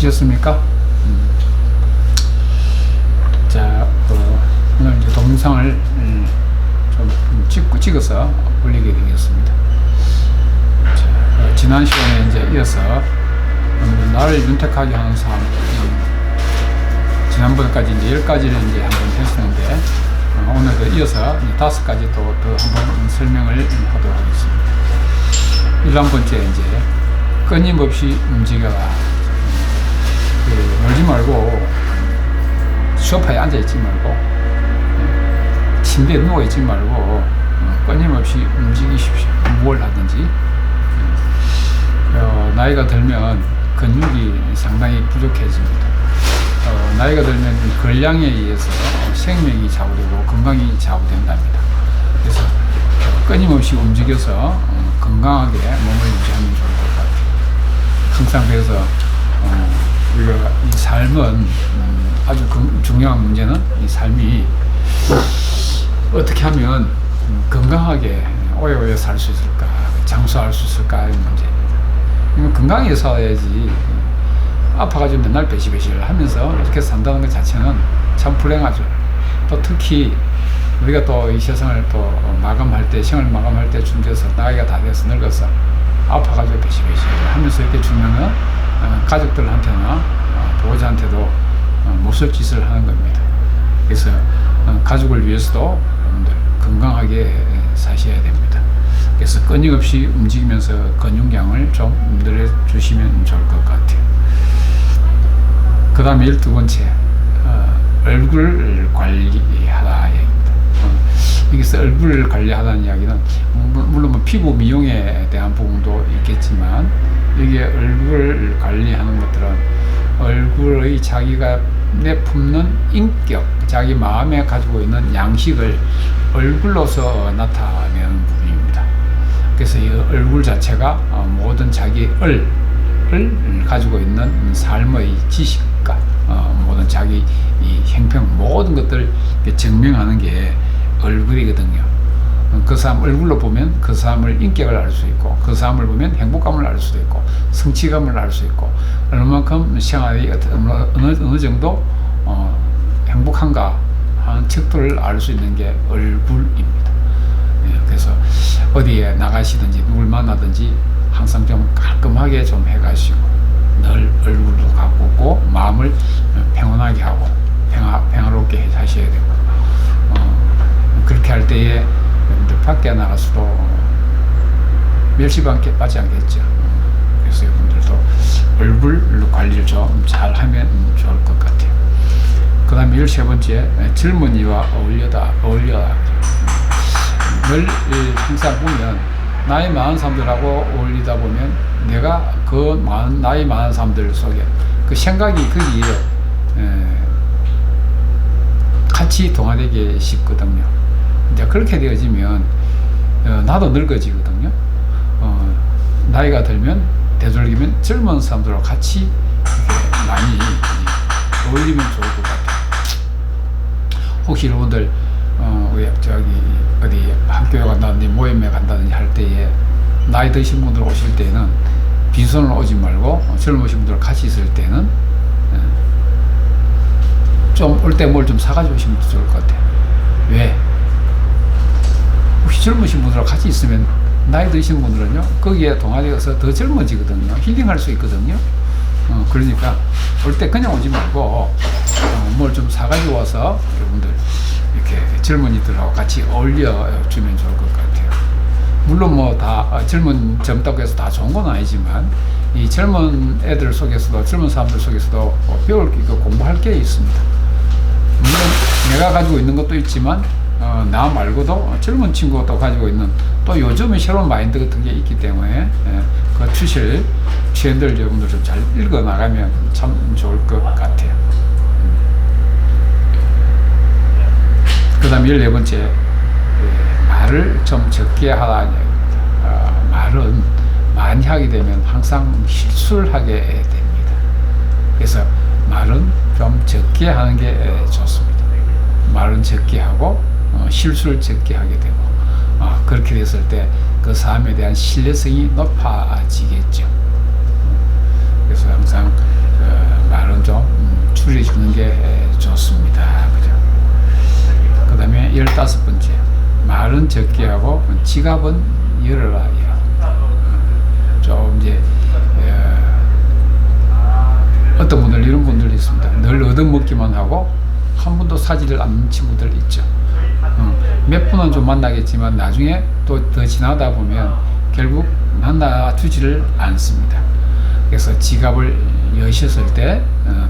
드셨습니까? 자, 오늘 이제 동영상을 좀 찍어서 올리게 되겠습니다. 자, 지난 시간에 이제 이어서 나를 윤택하게 하는 삶, 지난번까지 이제 10가지를 이제 한번 했었는데, 오늘도 이어서 5가지 더 한번 설명을 하도록 하겠습니다. 11번째, 이제 끊임없이 움직여라. 놀지 말고, 소파에 앉아있지 말고, 침대에 누워있지 말고, 끊임없이 움직이십시오. 뭘 하든지. 나이가 들면 근육이 상당히 부족해집니다. 나이가 들면 근량에 의해서 생명이 좌우되고 건강이 좌우된답니다. 그래서 끊임없이 움직여서 건강하게 몸을 유지하면 좋을 것 같아요. 항상 그래서 우리가 이 삶은 아주 중요한 문제는 이 삶이 어떻게 하면 건강하게 오래오래 살 수 있을까, 장수할 수 있을까 하는 문제입니다. 건강하게 살아야지 아파가지고 맨날 배시배시를 하면서 이렇게 산다는 것 자체는 참 불행하죠. 또 특히 우리가 또 이 세상을 또 마감할 때, 생을 마감할 때 준비해서 나이가 다 돼서 늙어서 아파가지고 배시배시 하면서 이렇게 죽으면은 가족들한테나 보호자한테도 못쓸 짓을 하는 겁니다. 그래서 가족을 위해서도 여러분들 건강하게 사셔야 됩니다. 그래서 끊임없이 움직이면서 근육량을 좀 늘려주시면 좋을 것 같아요. 그 다음에 12번째, 얼굴 관리하라 얘기입니다. 여기서 얼굴을 관리하라는 이야기는 물론 뭐 피부 미용에 대한 부분도 있겠지만, 이게 얼굴 관리하는 것들은 얼굴의 자기가 내품는 인격, 자기 마음에 가지고 있는 양식을 얼굴로서 나타내는 부분입니다. 그래서 이 얼굴 자체가 모든 자기 을 가지고 있는 삶의 지식과 모든 자기 이 행평 모든 것들을 증명하는 게 얼굴이거든요. 그 사람 얼굴로 보면 그 사람을 인격을 알 수 있고, 그 사람을 보면 행복감을 알 수도 있고, 성취감을 알 수 있고, 얼마만큼 생활이 어느 정도 행복한가 하는 척도를 알 수 있는 게 얼굴입니다. 그래서 어디에 나가시든지 누굴 만나든지 항상 좀 깔끔하게 좀 해가시고, 늘 얼굴도 갖고 있고 마음을 평온하게 하고 평화롭게 하셔야 되고, 그렇게 할 때에 여러분들 밖에 나가서도 멸시받지 않겠죠. 그래서 여러분들도 얼굴 관리를 좀 잘 하면 좋을 것 같아요. 그 다음에 13번째, 젊은이와 어울려라. 늘 항상 보면 나이 많은 사람들하고 어울리다 보면 내가 그 나이 많은 사람들 속에 그 생각이 거기에 같이 동화되게 싶거든요. 이제 그렇게 되어지면 나도 늙어지거든요. 나이가 들면 되돌리면 젊은 사람들하고 같이 많이 어울리면 좋을 것 같아요. 혹시 여러분들 어디 학교에 간다든지 모임에 간다든지 할 때에 나이 드신 분들 오실 때는 빈손으로 오지 말고 젊으신 분들 같이 있을 때는 좀 올 때 뭘 좀 사가지고 오시면 좋을 것 같아요. 왜? 혹시 젊으신 분들하고 같이 있으면 나이 드신 분들은요, 거기에 동아리에서 더 젊어지거든요. 힐링할 수 있거든요. 그러니까 올 때 그냥 오지 말고 뭘 좀 사가지고 와서 여러분들 이렇게 젊은이들하고 같이 어울려 주면 좋을 것 같아요. 물론 뭐 다 젊다고 해서 다 좋은 건 아니지만, 이 젊은 애들 속에서도, 젊은 사람들 속에서도 배울 게 있고 공부할 게 있습니다. 물론 내가 가지고 있는 것도 있지만 나 말고도 젊은 친구가 또 가지고 있는 또 요즘에 새로운 마인드 같은 게 있기 때문에 그 추실 트렌드를 여러분들 좀 잘 읽어 나가면 참 좋을 것 같아요. 그 다음에 14번째, 말을 좀 적게 하라는 얘기입니다. 말은 많이 하게 되면 항상 실수를 하게 됩니다. 그래서 말은 좀 적게 하는 게 좋습니다. 말은 적게 하고 실수를 적게 하게 되고, 그렇게 됐을 때 그 사람에 대한 신뢰성이 높아지겠죠. 그래서 항상 15번째, 말은 적게 하고 지갑은 열어라. 좀 이제 어떤 분들 이런 분들이 있습니다. 늘 얻어먹기만 하고 한 번도 사지를 않는 친구들 있죠. 몇 분은 좀 만나겠지만 나중에 또 더 지나다 보면 결국 만나주지를 않습니다. 그래서 지갑을 여셨을 때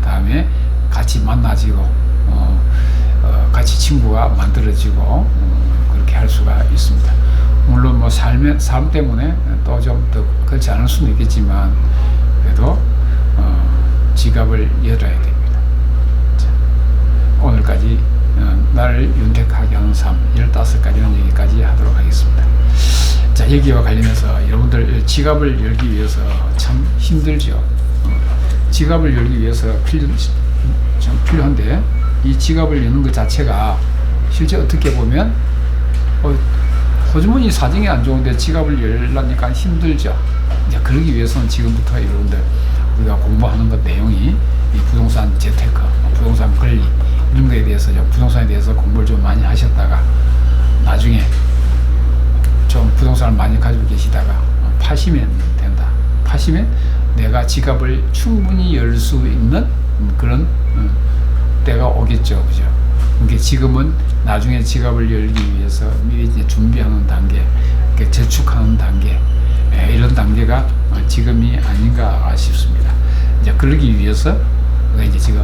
다음에 같이 만나지고 같이 친구가 만들어지고 그렇게 할 수가 있습니다. 물론 뭐 삶 때문에 또 좀 더 그렇지 않을 수는 있겠지만 그래도 지갑을 열어야 됩니다. 자, 오늘까지 나를 윤택하게 하는 삶 15가지는 여기까지 하도록 하겠습니다. 자, 여기와 관련해서 여러분들 지갑을 열기 위해서 참 힘들죠. 지갑을 열기 위해서 좀 필요한데 이 지갑을 여는 것 자체가 실제 어떻게 보면 호주머니 사정이 안 좋은데 지갑을 열려니까 힘들죠. 이제 그러기 위해서는 지금부터 여러분들 우리가 공부하는 것 내용이 이 부동산 재테크, 부동산 권리 이런 거에 대해서 부동산에 대해서 공부를 좀 많이 하셨다가 나중에 좀 부동산을 많이 가지고 계시다가 파시면 된다. 파시면 내가 지갑을 충분히 열 수 있는 그런 때가 오겠죠, 그죠? 그러니까 지금은 나중에 지갑을 열기 위해서 미리 이제 준비하는 단계, 저축하는 단계, 이런 단계가 지금이 아닌가 싶습니다. 이제 그러기 위해서 우리가 이제 지금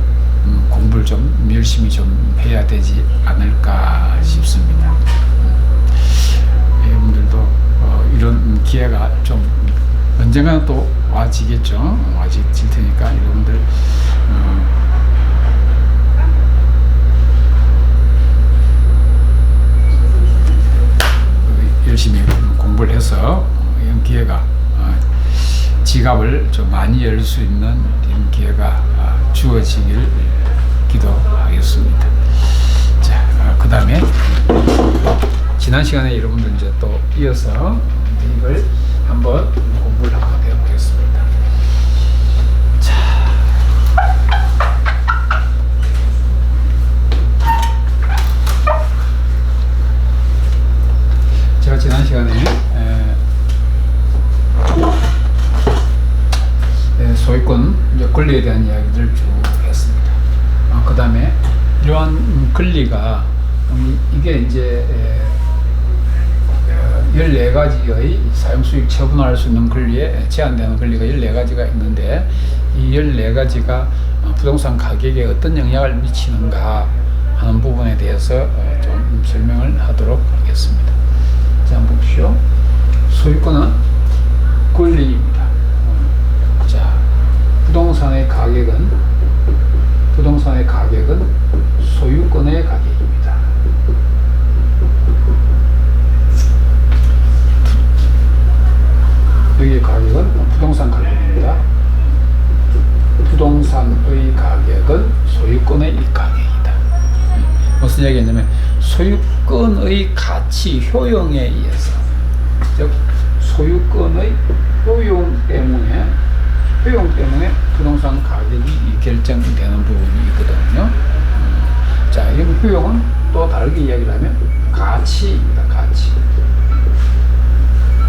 공부를 좀 열심히 좀 해야 되지 않을까 싶습니다. 여러분들도 이런 기회가 좀 언젠가는 또 와지겠죠. 와질 테니까 여러분들 열심히 공부를 해서 이런 기회가 지갑을 좀 많이 열 수 있는 이런 기회가 주어지길 기도하겠습니다. 자, 그 다음에 지난 시간에 여러분들 이제 또 이어서 이걸 한번 공부를 한번 해보겠습니다. 자, 제가 지난 시간에 소유권 권리에 대한 이야기를 쭉 했습니다. 그 다음에 이러한 권리가 이게 이제 14가지의 사용수익 처분할 수 있는 권리에 제한되는 권리가 14가지가 있는데 이 14가지가 부동산 가격에 어떤 영향을 미치는가 하는 부분에 대해서 좀 설명을 하도록 하겠습니다. 자, 한번 보십시오. 소유권은 권리입니다. 자, 부동산의 가격은 소유권의 가격입니다. 여기의 가격은 부동산 가격입니다. 부동산의 가격은 소유권의 가격이다. 무슨 얘기냐면 소유권의 가치 효용에 의해서, 즉 소유권의 효용 때문에 부동산 가격이 결정되는 부분이 있거든요. 자, 이 효용은 또 다르게 이야기를 하면 가치입니다.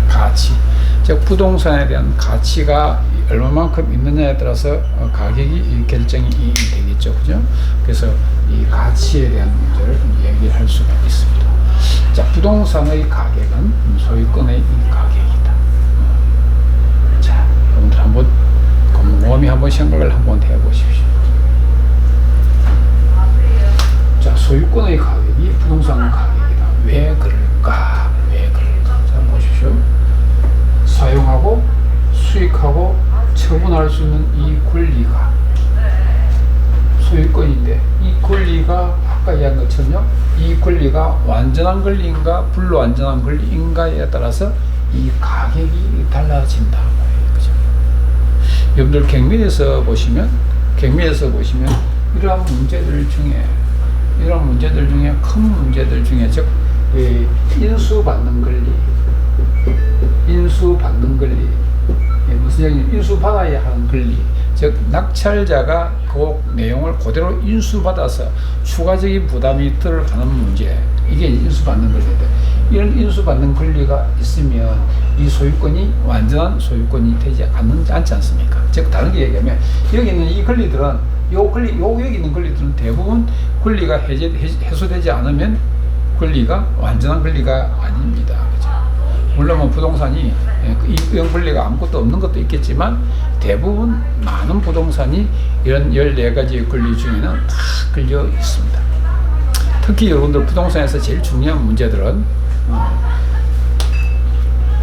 가치. 즉 부동산에 대한 가치가 얼마만큼 있느냐에 따라서 가격이 결정이 되겠죠, 그죠? 그래서 이 가치에 대한 문제를 얘기할 수가 있습니다. 자, 부동산의 가격은 소유권의 가격이다. 자, 여러분들 한번 곰곰이 한번 생각을 한번 해보십시오. 자, 소유권의 가격이 부동산 가격이다. 왜 그럴까? 자, 보십시오. 사용하고 수익하고 처분할 수 있는 이 권리가 소유권인데, 이 권리가 아까 이야기한 것처럼요, 이 권리가 완전한 권리인가 불완전한 권리인가에 따라서 이 가격이 달라진다. 그죠? 여러분들 경매에서 보시면 이러한 문제들 중에 큰 문제들 중에, 즉 인수받는 권리, 무슨 얘기냐면 인수받아야 하는 권리. 즉 즉 낙찰자가 그 내용을 그대로 인수받아서 추가적인 부담이 들어가는 문제, 이게 인수받는 권리인데, 이런 인수받는 권리가 있으면 이 소유권이 완전한 소유권이 되지 않지 않습니까? 즉 다른 게 얘기하면 여기 있는 이 권리들은 여기 있는 권리들은 대부분 권리가 해소되지 않으면 권리가 완전한 권리가 아닙니다. 그죠? 물론 뭐 부동산이 이런 권리가 아무것도 없는 것도 있겠지만 대부분 많은 부동산이 이런 14가지의 권리 중에는 다 걸려 있습니다. 특히 여러분들 부동산에서 제일 중요한 문제들은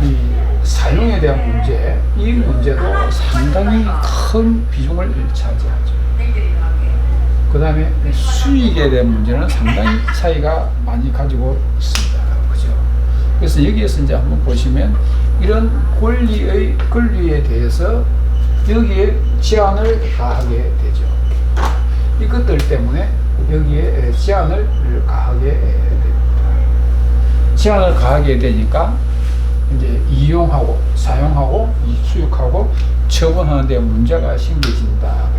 이 사용에 대한 문제, 이 문제도 상당히 큰 비중을 차지하죠. 그 다음에 수익에 대한 문제는 상당히 차이가 많이 가지고 있습니다. 그죠? 그래서 여기에서 이제 한번 보시면 이런 권리에 대해서 여기에 제한을 가하게 되죠. 이것들 때문에 여기에 제한을 가하게 됩니다. 제한을 가하게 되니까 이제 이용하고 사용하고 수익하고 처분하는 데 문제가 생겨진다.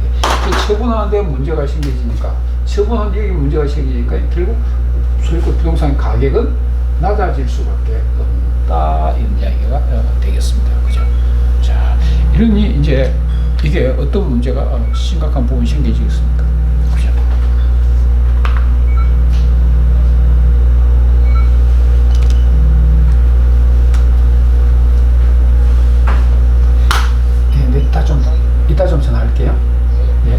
처분하는 데 문제가 생겨지니까 처분하는 데 문제가 생기니까 결국 소유권 부동산 가격은 낮아질 수밖에 없다, 이런 이야기가 되겠습니다. 그죠? 자, 이러니 이제 이게 어떤 문제가 심각한 부분이 생겨지겠습니까? 그죠? 네, 이따 좀 전화할게요. 네.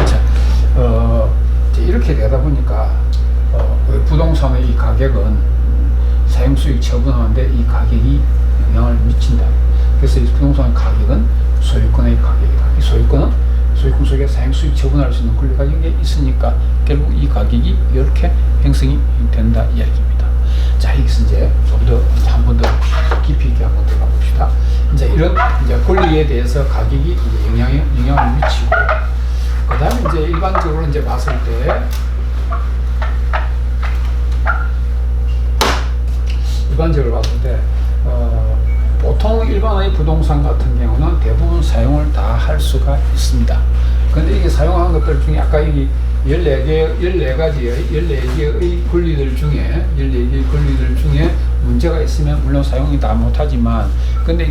자, 이렇게 되다 보니까 부동산의 이 가격은 사용수익 처분하는데 이 가격이 영향을 미친다. 그래서 이 부동산 가격은 소유권의 가격이다. 이 소유권 속에 사용수익 처분할 수 있는 권리가 여기에 있으니까 결국 이 가격이 이렇게 형성이 된다 이야기입니다. 자, 여기서 이제 좀 더 한 번 더 깊이 있게 한번 들어가 봅시다. 이제 이런 권리에 대해서 가격이 이제 영향을 미치고, 그 다음에 이제 일반적으로 이제 봤을 때 보통 일반의 부동산 같은 경우는 대부분 사용을 다 할 수가 있습니다. 근데 이게 사용하는 것들 중에 아까 여기 14개의 권리들 중에 문제가 있으면 물론 사용이 다 못하지만, 근데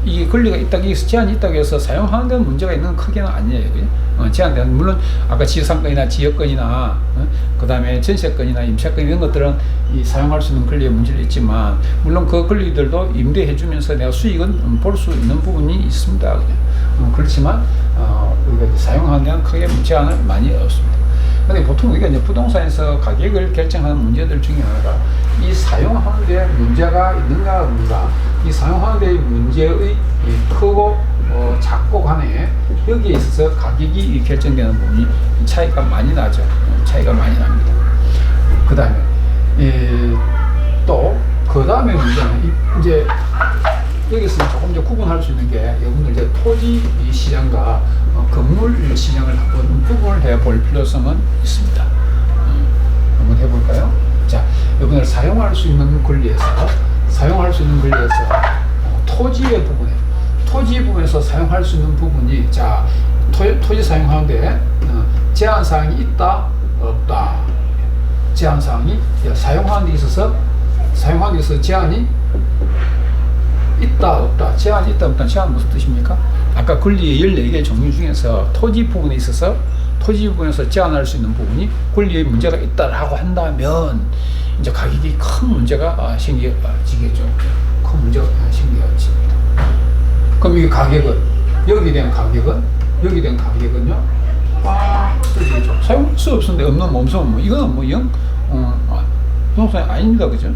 이게 권리가 있다고 해서 제한이 있다고 해서 사용하는 데는 문제가 있는 크게는 아니에요. 그죠? 제한되는, 물론 아까 지상권이나 지역권이나 그 다음에 전세권이나 임차권 이런 것들은 이 사용할 수 있는 권리에 문제가 있지만, 물론 그 권리들도 임대해 주면서 내가 수익은 볼 수 있는 부분이 있습니다. 그렇지만 우리가 사용하는 데는 크게 제한은 많이 없습니다. 근데 보통 우리가 이제 부동산에서 가격을 결정하는 문제들 중에 하나가 이 사용하는 데 문제가 있는가 없는가, 이 사용하는 데의 문제의 크고 작고 간에 여기에 있어서 가격이 결정되는 부분이 차이가 많이 나죠. 차이가 많이 납니다. 그 다음에 또 그 다음에 문제는 이제 여기서 조금 더 구분할 수 있는 게, 여러분들 이제 토지 시장과 건물 시장을 한번 구분을 해볼 필요성은 있습니다. 한번 해볼까요? 자, 여러분들 사용할 수 있는 권리에서 토지의 부분에서 사용할 수 있는 부분이, 자, 토지 사용하는데 제한사항이 있다 없다. 제한사항이 사용하는 데 있어서 제한이 있다 없다. 제한이 있다 없다. 제한은 무슨 뜻입니까? 아까 권리의 14개 종류 중에서 토지 부분에서 제한할 수 있는 부분이 권리의 문제가 있다라고 한다면 이제 가격이 큰 문제가 생기겠죠. 큰 문제가 생기겠습니다. 그럼 이 가격은, 여기에 대한 가격은요, 뜨지죠. 사용할 수 없는데 없는 몸소 이거는 부동산이 아닙니다. 그죠?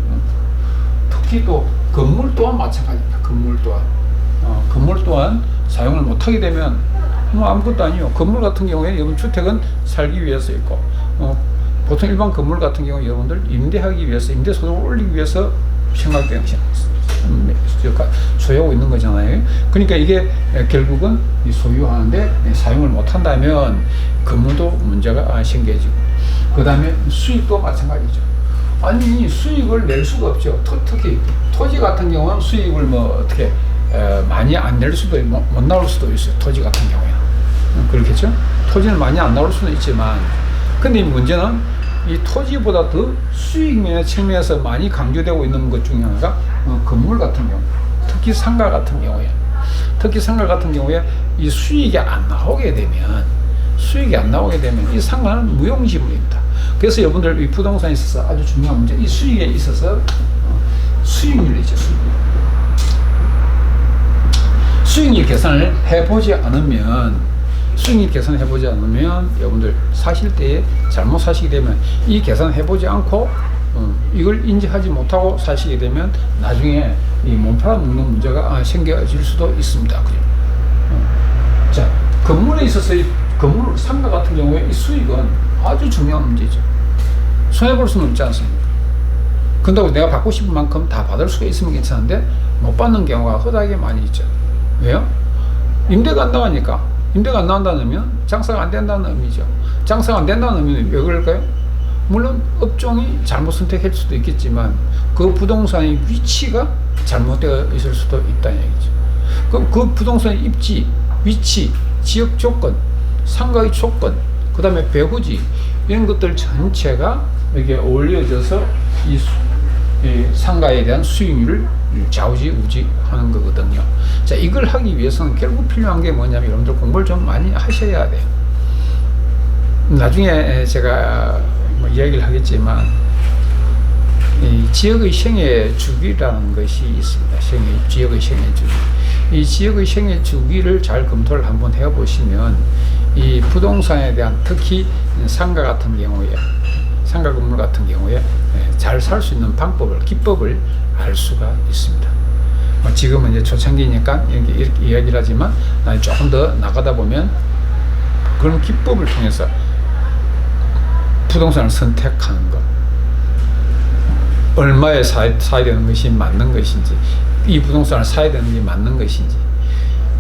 특히 또 건물 또한 마찬가지입니다. 건물 또한 사용을 못하게 되면 아무것도 아니에요. 건물 같은 경우에 여러분 주택은 살기 위해서 있고, 보통 일반 건물 같은 경우 여러분들 임대하기 위해서, 임대 소득을 올리기 위해서 생각되는 소유하고 있는 거잖아요. 그러니까 이게 결국은 소유하는데 사용을 못한다면 건물도 문제가 생겨지고, 그 다음에 수익도 마찬가지죠. 아니, 수익을 낼 수가 없죠. 특히 토지 같은 경우는 수익을 어떻게 많이 안 낼 수도 못 나올 수도 있어요. 토지 같은 경우에는 그렇겠죠. 토지는 많이 안 나올 수는 있지만, 근데 이 문제는 이 토지보다 더 수익면의 측면에서 많이 강조되고 있는 것 중에 하나가 건물 같은 경우, 특히 상가 같은 경우에 이 수익이 안 나오게 되면 이 상가는 무용지물입니다. 그래서 여러분들 이 부동산에 있어서 아주 중요한 문제, 이 수익에 있어서 수익률이죠. 수익률 계산을 해보지 않으면 여러분들 사실 때에 잘못 사시게 되면, 이 계산을 해보지 않고 이걸 인지하지 못하고 사시게 되면 나중에 이 몸 팔아먹는 문제가 생겨질 수도 있습니다. 그죠? 자, 건물에 있어서 건물 상가 같은 경우에 이 수익은 아주 중요한 문제죠. 손해볼 수는 없지 않습니까? 근데 내가 받고 싶은 만큼 다 받을 수가 있으면 괜찮은데 못 받는 경우가 허다하게 많이 있죠. 왜요? 임대가 안 나가니까. 임대가 안 나온다면 장사가 안 된다는 의미죠. 장사가 안 된다는 의미는 왜 그럴까요? 물론 업종이 잘못 선택할 수도 있겠지만 그 부동산의 위치가 잘못되어 있을 수도 있다는 얘기죠. 그럼 그 부동산의 입지, 위치, 지역 조건, 상가의 조건, 그 다음에 배후지, 이런 것들 전체가 이렇게 어울려져서 이 상가에 대한 수익률을 좌우지우지하는 거거든요. 자, 이걸 하기 위해서는 결국 필요한 게 뭐냐면 여러분들 공부를 좀 많이 하셔야 돼요. 나중에 제가 이야기를 하겠지만 이 지역의 생애 주기라는 것이 있습니다. 지역의 생애 주기. 이 지역의 생애 주기를 잘 검토를 한번 해보시면 이 부동산에 대한, 특히 상가 같은 경우에, 상가 건물 같은 경우에 잘 살 수 있는 방법을, 기법을 알 수가 있습니다. 지금은 이제 초창기니까 이렇게 이야기를 하지만 조금 더 나가다 보면 그런 기법을 통해서 부동산을 선택하는 것, 얼마에 사야 되는 것이 맞는 것인지, 이 부동산을 사야 되는 게 맞는 것인지,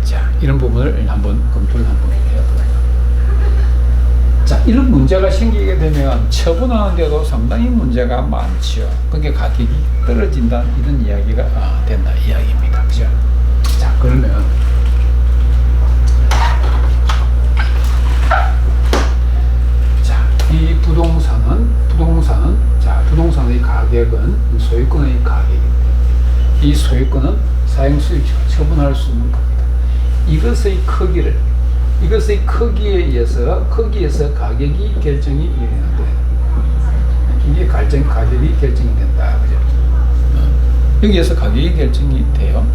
자, 이런 부분을 한번 검토를 한번 해보겠습니다. 자, 이런 문제가 생기게 되면 처분하는데도 상당히 문제가 많죠. 그러니까 가격이 떨어진다, 이런 이야기가 된다 이야기입니다. 그죠? 자, 그러면 이 부동산의 가격은 소유권의 가격입니다. 이 소유권은 사용수익 처분할 수 있는 겁니다. 이것의 크기에 의해서 가격이 결정이 되는데, 이게 가격이 결정이 된다. 그죠? 여기에서 가격이 결정이 돼요.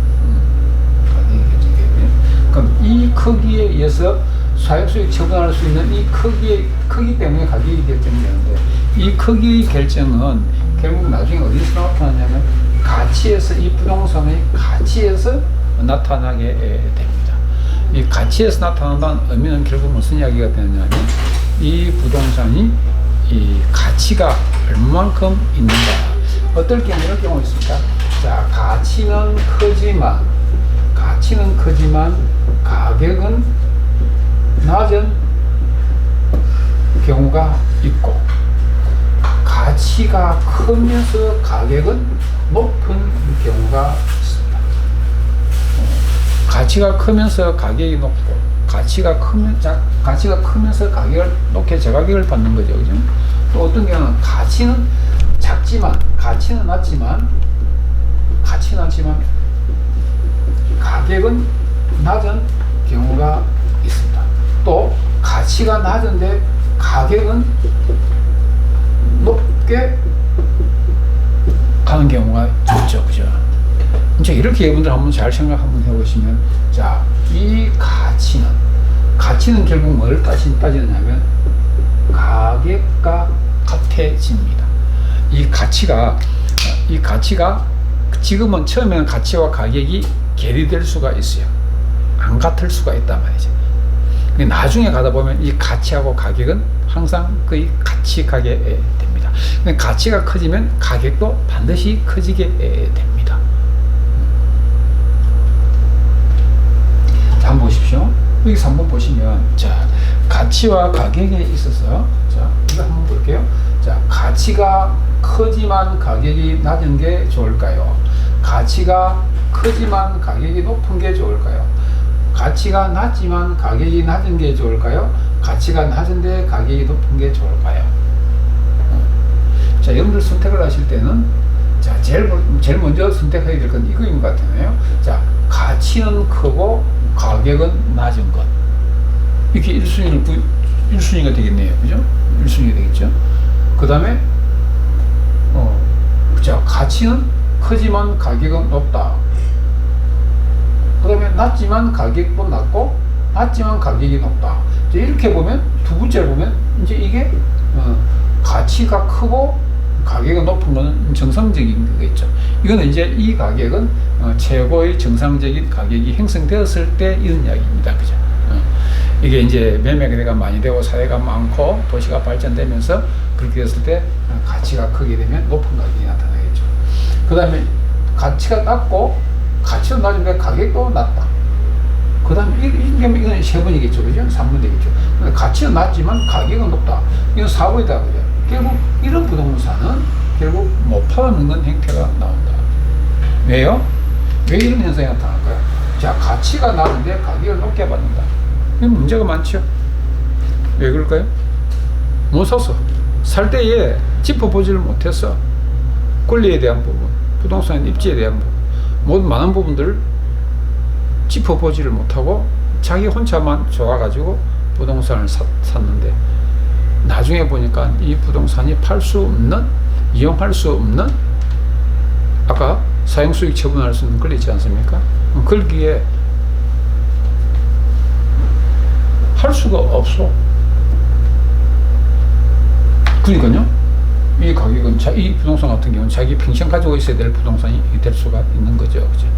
가격이 결정이 되고요. 그럼 이 크기에 의해서 사용수익 처분할 수 있는 이 크기 때문에 가격이 결정이 되는데, 이 크기의 결정은 결국 나중에 어디서 나타나냐면 가치에서, 이 부동산의 가치에서 나타나게 됩니다. 이 가치에서 나타난다는 의미는 결국 무슨 이야기가 되느냐면 이 부동산이 이 가치가 얼마만큼 있는가. 어떨 경우 이런 경우 있습니까? 자, 가치는 크지만 가격은 낮은 경우가 있고, 가치가 크면서 가격은 높은 경우가 있습니다. 가치가 크면서 가격이 높고, 가치가 크면서 가격을 높게 저가격을 받는 거죠. 그죠? 또 어떤 경우는 가치는 낮지만 가격은 낮은 경우가 있습니다. 또 가치가 낮은데 가격은 높게 가는 경우가 있죠. 그죠? 이제 이렇게 여러분들 한번 잘 생각 한번 해보시면, 자, 이 가치는 결국 뭘 따지느냐면 가격과 같아집니다. 이 가치가 지금은 처음에는 가치와 가격이 괴리될 수가 있어요. 안 같을 수가 있단 말이죠. 근데 나중에 가다 보면 이 가치하고 가격은 항상 거의 같이 가게 됩니다. 근데 가치가 커지면 가격도 반드시 커지게 됩니다. 자, 한번 보십시오. 여기서 한번 보시면, 자, 가치와 가격에 있어서, 자, 이거 한번 볼게요. 자, 가치가 크지만 가격이 낮은 게 좋을까요? 가치가 크지만 가격이 높은 게 좋을까요? 가치가 낮지만 가격이 낮은 게 좋을까요? 가치가 낮은데 가격이 높은 게 좋을까요? 자, 여러분들 선택을 하실 때는 자, 제일 먼저 선택해야 될 건 이거인 것 같아요. 자, 가치는 크고 가격은 낮은 것. 이렇게 1순위가 되겠네요. 그죠? 1순위가 되겠죠? 그 다음에, 자, 가치는 크지만 가격은 높다. 그 다음에 낮지만 가격도 낮고, 낮지만 가격이 높다. 이렇게 보면, 두 번째를 보면, 이제 이게, 가치가 크고, 가격이 높은 것은 정상적인 거겠죠. 이거는 이제 이 가격은 최고의 정상적인 가격이 형성되었을 때 이런 이야기입니다. 그죠? 이게 이제 매매가 많이 되고 사회가 많고 도시가 발전되면서 그렇게 됐을 때 가치가 크게 되면 높은 가격이 나타나겠죠. 그 다음에 가치가 낮고 가치도 낮은데 가격도 낮다. 그 다음에 이건 세 번이겠죠. 그죠? 3번 되겠죠. 가치는 낮지만 가격은 높다. 이건 4번이다. 그죠? 결국 이런 부동산은 결국 못 팔아먹는 형태가 나온다. 왜요? 왜 이런 현상이 나타날까요? 자, 가치가 낮은데 가격을 높게 받는다. 이 문제가 많죠. 왜 그럴까요? 못 사서 살 때에 짚어보지를 못했어. 권리에 대한 부분, 부동산 입지에 대한 부분, 모든 많은 부분들을 짚어보지를 못하고 자기 혼자만 좋아가지고 부동산을 샀는데 나중에 보니까 이 부동산이 팔 수 없는, 이용할 수 없는, 아까 사용수익 처분할 수 있는 권리 있지 않습니까? 거기에 할 수가 없어. 그러니까요, 이 가격은 이 부동산 같은 경우는 자기 평생 가지고 있어야 될 부동산이 될 수가 있는 거죠. 그죠?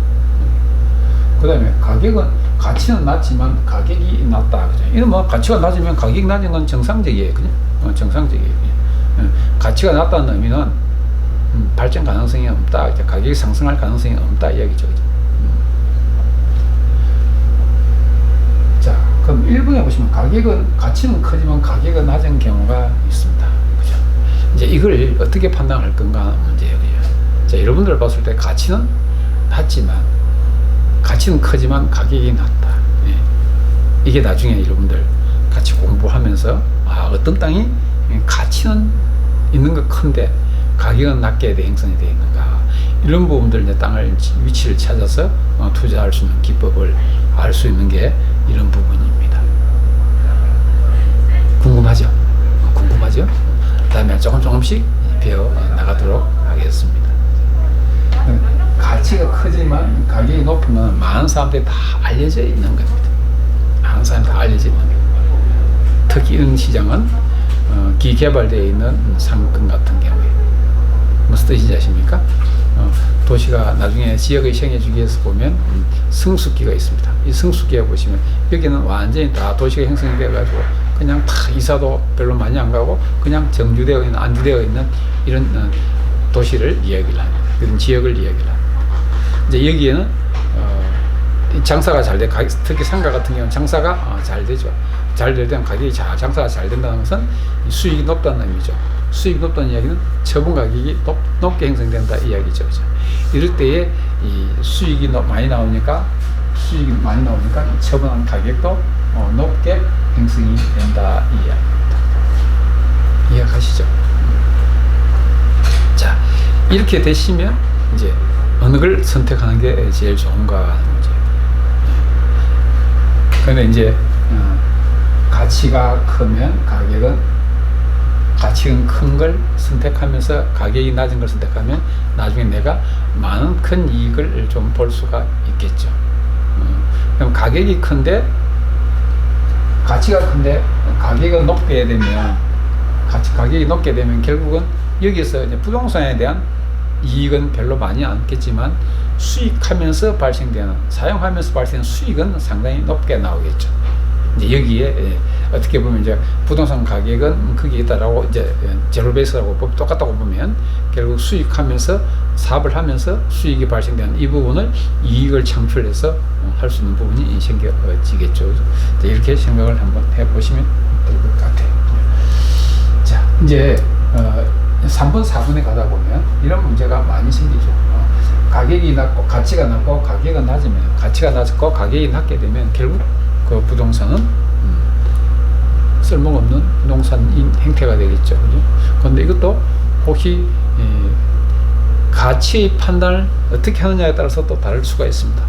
그 다음에 가격은 가치는 낮지만 가격이 낮다. 그죠? 이건 뭐 가치가 낮으면 가격이 낮은 건 정상적이에요. 그죠? 정상적이에요. 가치가 낮다는 의미는 발전 가능성이 없다. 가격이 상승할 가능성이 없다. 이야기죠. 그죠? 자, 그럼 1번에 보시면 가치는 크지만 가격은 낮은 경우가 있습니다. 그죠? 이제 이걸 어떻게 판단할 건가 하는 문제예요. 그죠? 자, 여러분들 봤을 때 가치는 낮지만 가치는 크지만 가격이 낮다. 예. 이게 나중에 여러분들 같이 공부하면서 어떤 땅이 가치는 있는 것 큰데 가격은 낮게 형성이 되어 있는가, 이런 부분들 이제 땅을 위치를 찾아서 투자할 수 있는 기법을 알 수 있는 게 이런 부분입니다. 궁금하죠? 궁금하죠? 다음에 조금씩 배워 나가도록 하겠습니다. 가치가 크지만 가격이 높은 건 많은 사람들이 다 알려져 있는 겁니다. 많은 사람들이 다 알려져 있는 겁니다. 특히 이런 시장은 기개발되어 있는 상권 같은 경우에 무슨 뜻인지 아십니까? 도시가 나중에 지역의 생애주기에서 보면 성숙기가 있습니다. 이 성숙기에 보시면 여기는 완전히 다 도시가 형성이 되어가지고 그냥 다 이사도 별로 많이 안 가고 그냥 정주되어 있는, 안주되어 있는 이런 도시를 이야기를 합니다. 이런 지역을 이야기를 합니다. 이제 여기에는 장사가 잘 돼. 특히 상가 같은 경우는 장사가 잘 되죠. 잘 되면 가격이 장사가 잘 된다는 것은 수익이 높다는 의미죠. 수익이 높다는 이야기는 처분 가격이 높게 형성된다 이야기죠. 그죠? 이럴 때에 이 수익이 많이 나오니까 처분한 가격도 높게 형성이 된다 이 이야기입니다. 이해가시죠? 자, 이렇게 되시면 이제 어느 걸 선택하는 게 제일 좋은가 하는 문제예요. 그런데 이제 가치가 크면 가치는 큰 걸 선택하면서 가격이 낮은 걸 선택하면 나중에 내가 많은 큰 이익을 좀 볼 수가 있겠죠. 그럼 가치가 큰데 가격이 높게 되면 결국은 여기서 이제 부동산에 대한 이익은 별로 많이 않겠지만 사용하면서 발생되는 수익은 상당히 높게 나오겠죠. 이제 여기에 어떻게 보면 이제 부동산 가격은 거기에 있다라고 이제 제로 베이스라고 똑같다고 보면 결국 사업을 하면서 수익이 발생되는 이 부분을 이익을 창출해서 할 수 있는 부분이 생겨지겠죠. 이렇게 생각을 한번 해보시면 될 것 같아요. 자, 이제 3번, 4번에 가다 보면 이런 문제가 많이 생기죠. 가격이 낮고 가치가 낮고 가격이 낮으면 가치가 낮고 가격이 낮게 되면 결국 그 부동산은 쓸모가 없는 부동산인 행태가 되겠죠. 그죠? 그런데 이것도 혹시 가치 판단을 어떻게 하느냐에 따라서 또 다를 수가 있습니다.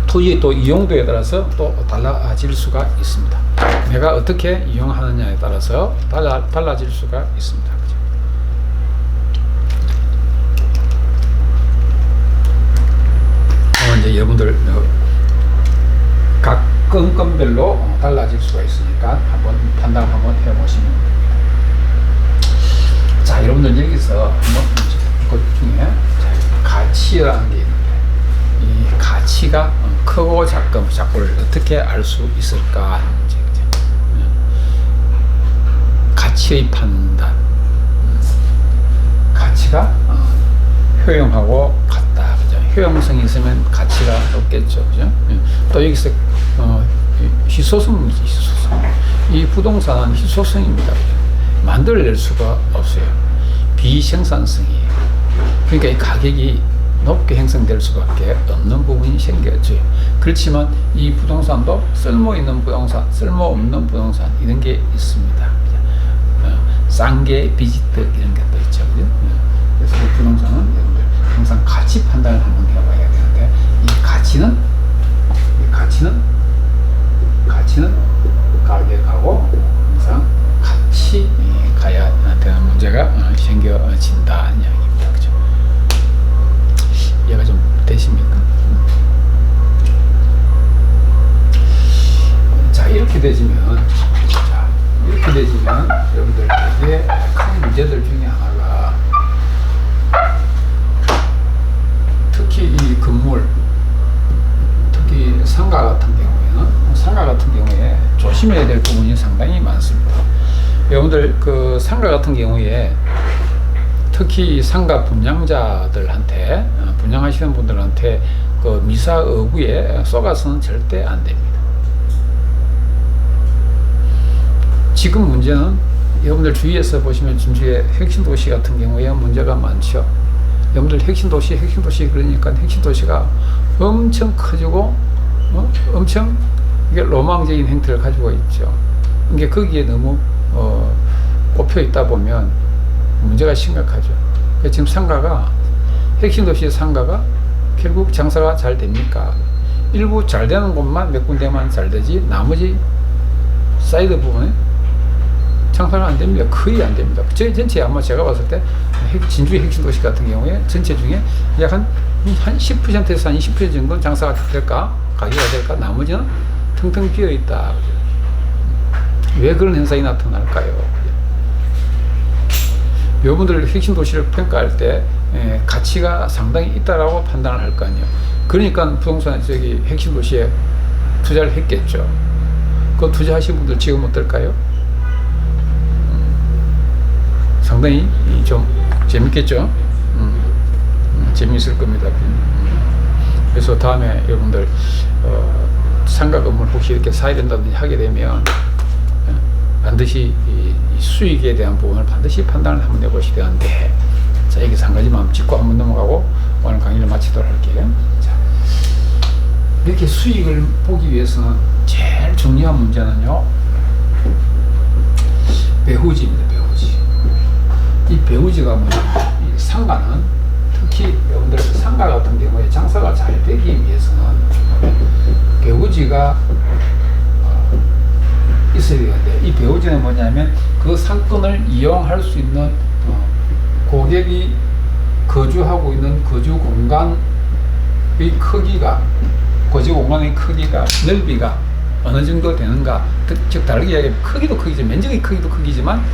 토지의 또 이용도에 따라서 또 달라질 수가 있습니다. 내가 어떻게 이용하느냐에 따라서 달라질 수가 있습니다. 그죠? 이제 여러분들 각 건건별로 달라질 수가 있으니까 한번 판단 한번 해보시면 됩니다. 자, 여러분들 여기서 그 중에 가치라는 게 있는데 이 가치가 크고 작고를 어떻게 알 수 있을까 하는 문제. 가치의 판단. 가치가 효용하고 같다. 그죠? 효용성이 있으면 가치가 없겠죠. 그죠? 또 여기서 희소성이지, 희소성. 이 부동산은 희소성입니다. 그죠? 만들어낼 수가 없어요. 비생산성이에요. 그러니까 이 가격이 높게 형성될 수밖에 없는 부분이 생겼죠. 그렇지만 이 부동산도 쓸모 있는 부동산, 쓸모 없는 부동산 이런 게 있습니다. 싼게 비지떡 이런 것도 있죠. 그죠? 그래서 이 부동산은 여러분들 항상 가치 판단을 한번 해봐야 되는데 이 가치는 가격하고 항상 같이 가야 되는 문제가 생겨진다 이야기입니다. 그죠? 이해가 좀 되십니까? 자, 이렇게 되시면 여러분들에게 큰 문제들 중에 하나가 특히 이 건물, 특히 상가 같은 경우에 조심해야 될 부분이 상당히 많습니다. 여러분들 그 상가 같은 경우에 특히 상가 분양자들한테 분양하시는 분들한테 그 미사 어구에 속아서는 절대 안 됩니다. 지금 문제는 여러분들 주위에서 보시면 진주의 핵심도시 같은 경우에 문제가 많죠. 여러분들 핵심도시 그러니까 핵심도시가 엄청 커지고 엄청 이게 로망적인 형태를 가지고 있죠. 이게 거기에 너무 꼽혀 있다 보면 문제가 심각하죠. 지금 상가가 핵심도시의 상가가 결국 장사가 잘 됩니까? 일부 잘 되는 곳만 몇 군데만 잘 되지 나머지 사이드 부분에 장사가 안 됩니다. 거의 안 됩니다. 전체 아마 제가 봤을 때 진주의 핵심도시 같은 경우에 전체 중에 약 한 10%에서 한 20% 정도 장사가 될까? 가격이 될까? 나머지는 텅텅 비어 있다. 왜 그런 현상이 나타날까요? 여러분들 핵심도시를 평가할 때 가치가 상당히 있다라고 판단을 할 거 아니에요. 그러니까 부동산 핵심도시에 투자를 했겠죠. 그 투자하신 분들 지금 어떨까요? 상당히 좀 재밌겠죠? 재미있을 겁니다. 그래서 다음에 여러분들 상가 건물 혹시 이렇게 사야 된다든지 하게 되면 반드시 이 수익에 대한 부분을 반드시 판단을 한번 해보셔야 되는데, 자, 여기서 한 가지만 짚고 한번 넘어가고 오늘 강의를 마치도록 할게요. 자, 이렇게 수익을 보기 위해서는 제일 중요한 문제는요, 배후지입니다. 배후지. 이 배후지가 뭐냐면, 이 상가는 특히 여러분들 상가 같은 경우에 장사가 잘 되기 위해서는 배후지가 있어야 되는데, 이 배후지는 뭐냐면 그 상권을 이용할 수 있는 고객이 거주하고 있는 거주 공간의 크기가, 거주 공간의 크기가, 넓이가 어느 정도 되는가, 즉 다르게 이야기하면 크기도 크기죠. 면적의 크기도 크기지만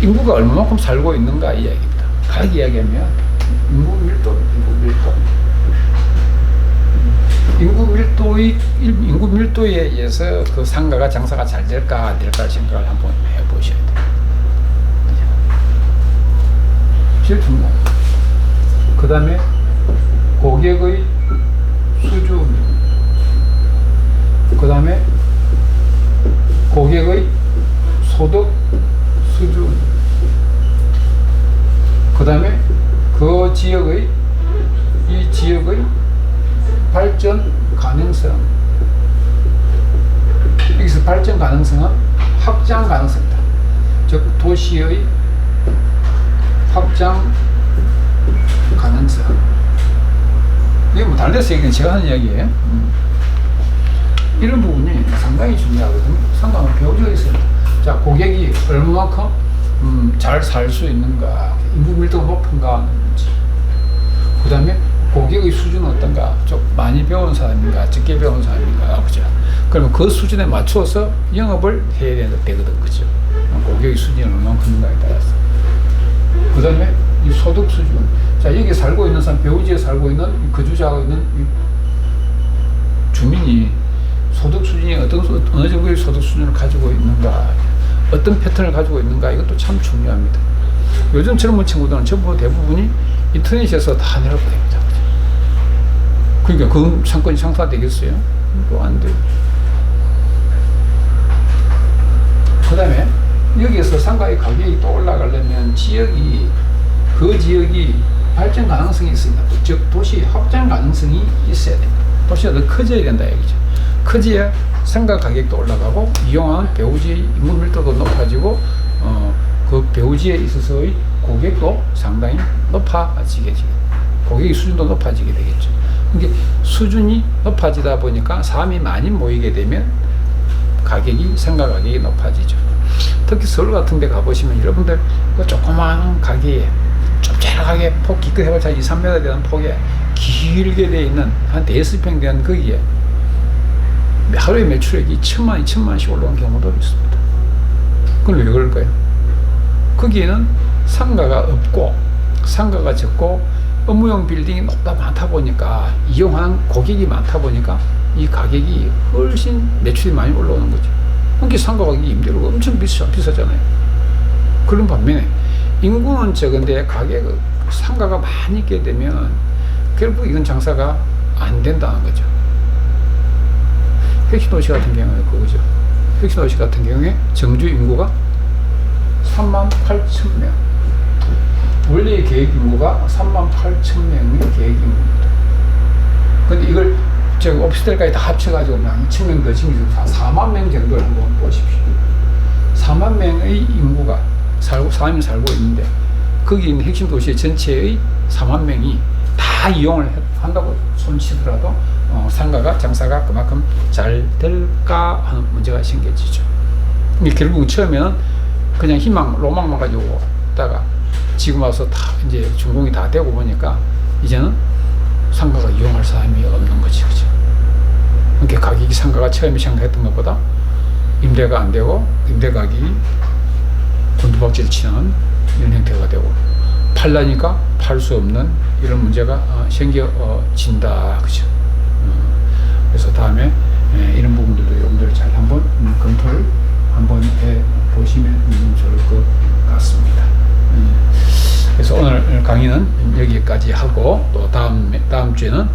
인구가 얼마만큼 살고 있는가 이 이야기입니다. 다르게 이야기하면 인구 밀도에 의해서 그 상가가 장사가 잘 될까 안 될까 생각을 한번 해보셔야 돼요. 제일 중요합니다. 그 다음에 고객의 수준, 그 다음에 고객의 소득 수준, 그 다음에 그 지역의 이 지역의 발전 가능성, 여기서 발전 가능성은 확장 가능성이다. 즉 도시의 확장 가능성. 이게 뭐 다른 데서 얘기는 제가 하는 이야기예요. 이런 부분이 상당히 중요하거든요. 상당히 배우져 있어요. 자, 고객이 얼마만큼 잘 살 수 있는가, 인구 밀도가 높은가 하는 문제. 그 다음에 고객의 수준은 어떤가, 좀 많이 배운 사람인가, 적게 배운 사람인가, 그죠? 그러면 그 수준에 맞춰서 영업을 해야 되거든, 그죠? 고객의 수준이 얼마만큼인가에 따라서. 그 다음에 이 소득 수준. 자, 여기 살고 있는 사람, 배우지에 살고 있는, 거주자가 있는 이 주민이 소득 수준이 어느 정도의 소득 수준을 가지고 있는가, 어떤 패턴을 가지고 있는가, 이것도 참 중요합니다. 요즘 젊은 친구들은 전부 대부분이 인터넷에서 다 내려고 됩니다. 그러니까 그 상권이 장사되겠어요? 또 안 돼요. 그 다음에 여기에서 상가의 가격이 또 올라가려면 그 지역이 발전 가능성이 있습니다. 즉 도시 확장 가능성이 있어야 됩니다. 도시가 더 커져야 된다 얘기죠. 커져야 상가 가격도 올라가고 이용하는 배우지의 인구 밀도도 높아지고 그 배우지에 있어서의 고객도 상당히 높아지게 고객의 수준도 높아지게 되겠죠. 그러니까 수준이 높아지다 보니까 사람이 많이 모이게 되면 상가 가격이 높아지죠. 특히 서울 같은 데 가보시면 여러분들 그 조그마한 가게에 좁쌀하게 폭 기껏 해봤자 2~3m 되는 폭에 길게 돼 있는 한 대여섯 평 되는 거기에 하루에 매출액이 1,000만, 2,000만씩 올라온 경우도 있습니다. 그럼 왜 그럴까요? 거기에는 상가가 없고 상가가 적고 업무용 빌딩이 많다 보니까 이용하는 고객이 많다 보니까 이 가격이 훨씬 매출이 많이 올라오는 거죠. 그러니까 상가 가격이 임대료가 엄청 비싸잖아요. 그런 반면에 인구는 적은데 상가가 많이 있게 되면 결국 이건 장사가 안 된다는 거죠. 혁신도시 같은 경우에 그거죠. 혁신도시 같은 경우에 정주 인구가 38,000명. 원래 계획 인구가 38,000명의 계획 인구입니다. 근데 이걸 오피스텔까지 다 합쳐가지고 2,000명 더 챙겨서 4만 명 정도를 한번 보십시오. 4만 명의 인구가 사람이 살고 있는데 거기 있는 핵심 도시 전체의 4만 명이 다 이용을 한다고 손치더라도 상가가 장사가 그만큼 잘 될까 하는 문제가 생겨지죠. 결국 처음에는 그냥 로망만 가지고 있다가 지금 와서 다 이제 준공이 다 되고 보니까 이제는 상가가 이용할 사람이 없는 거지, 그죠? 그러니까 가격이 상가가 처음에 생각했던 것보다 임대가 안 되고 임대 가격이 곤두박질 치는 이런 형태가 되고 팔라니까 팔 수 없는 이런 문제가 생겨진다, 그죠? 그래서 다음에 이런 부분들도 여러분들 잘 한번 검토를 한번 해 보시면 좋을 것 같습니다. 그래서 오늘 강의는 여기까지 하고 또 다음 주에는